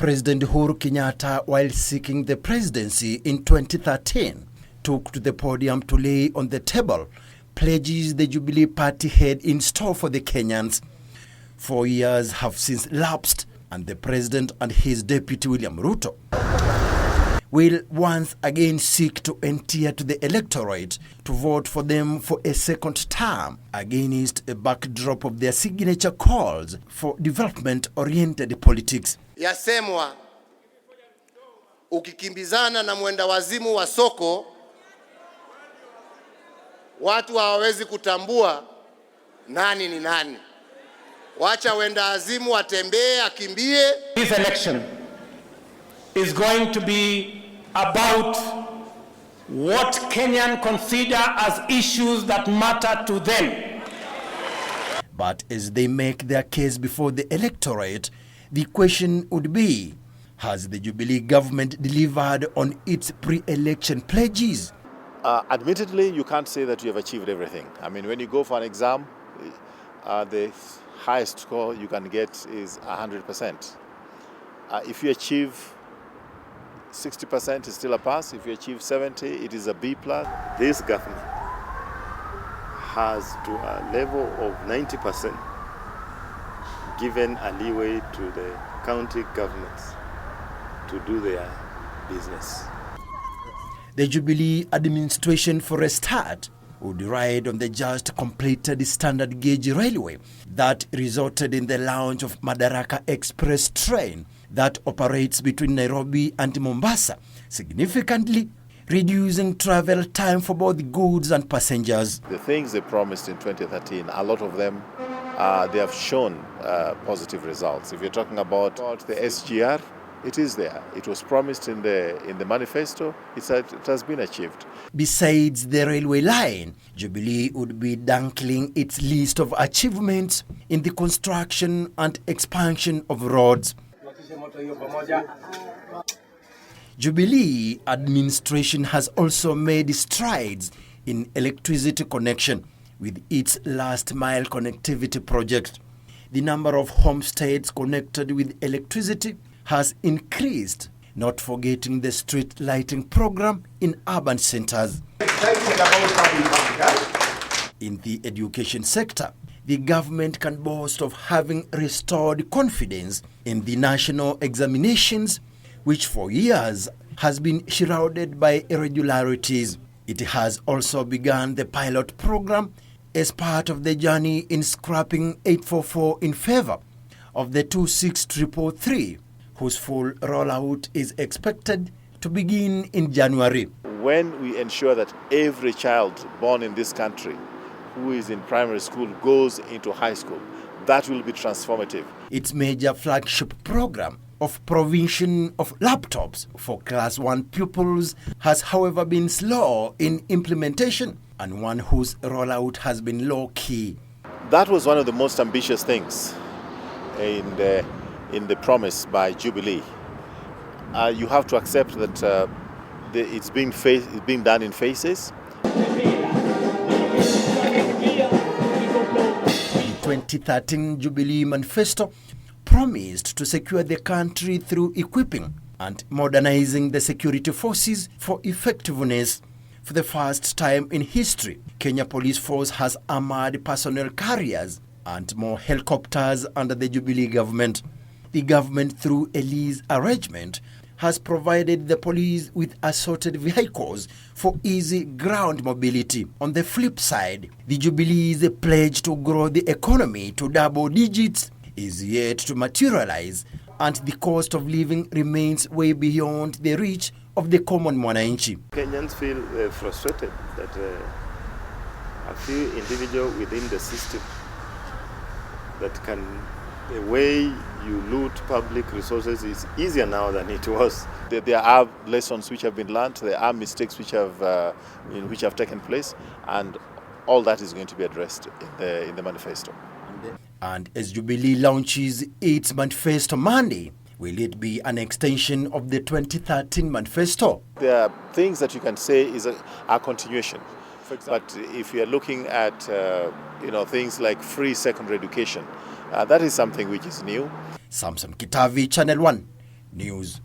President Uhuru Kenyatta, while seeking the presidency in 2013, took to the podium to lay on the table pledges the Jubilee Party had in store for the Kenyans. 4 years have since lapsed, and the president and his Deputy William Ruto will once again seek to enter to the electorate to vote for them for a second term against a backdrop of their signature calls for development-oriented politics. Yasemwa, ukikimbizana na mwenda wazimu wa soko, watu hawawezi kutambua nani ni nani. Wacha wenda wazimu watembee, akimbie. This election is going to be about what Kenyans consider as issues that matter to them. But as they make their case before the electorate, the question would be, has the Jubilee government delivered on its pre-election pledges? Admittedly, you can't say that you have achieved everything. I mean, when you go for an exam, the highest score you can get is 100%. If you achieve 60%, it's still a pass. If you achieve 70, it is a B+. This government has, to a level of 90%, given a leeway to the county governments to do their business. The Jubilee administration, for a start, would ride on the just completed standard gauge railway that resulted in the launch of Madaraka Express train that operates between Nairobi and Mombasa, significantly reducing travel time for both goods and passengers. The things they promised in 2013, a lot of them, they have shown positive results. If you're talking about the SGR, it is there. It was promised in the manifesto. It has been achieved. Besides the railway line, Jubilee would be dangling its list of achievements in the construction and expansion of roads. Jubilee administration has also made strides in electricity connection with its last mile connectivity project. The number of homesteads connected with electricity has increased, not forgetting the street lighting program in urban centers. In the education sector, the government can boast of having restored confidence in the national examinations, which for years has been shrouded by irregularities. It has also begun the pilot program as part of the journey in scrapping 844 in favor of the 26333, whose full rollout is expected to begin in January. When we ensure that every child born in this country who is in primary school goes into high school, that will be transformative. Its major flagship program of provision of laptops for Class 1 pupils has, however, been slow in implementation, and one whose rollout has been low-key. That was one of the most ambitious things in the promise by Jubilee. You have to accept that it's being done in phases. The 2013 Jubilee manifesto promised to secure the country through equipping and modernizing the security forces for effectiveness. For the first time in history, Kenya Police Force has armored personnel carriers and more helicopters under the Jubilee government. The government, through a lease arrangement, has provided the police with assorted vehicles for easy ground mobility. On the flip side, the Jubilee's pledge to grow the economy to double digits is yet to materialize, and the cost of living remains way beyond the reach of the common mwananchi. Kenyans feel frustrated that a few individuals within the system that can, the way you loot public resources is easier now than it was. There are lessons which have been learned, there are mistakes which have taken place, and all that is going to be addressed in the manifesto. And as Jubilee launches its manifesto Monday, will it be an extension of the 2013 manifesto? There are things that you can say is a continuation. But if you are looking at things like free secondary education, that is something which is new. Samson Kitavi, Channel 1, News.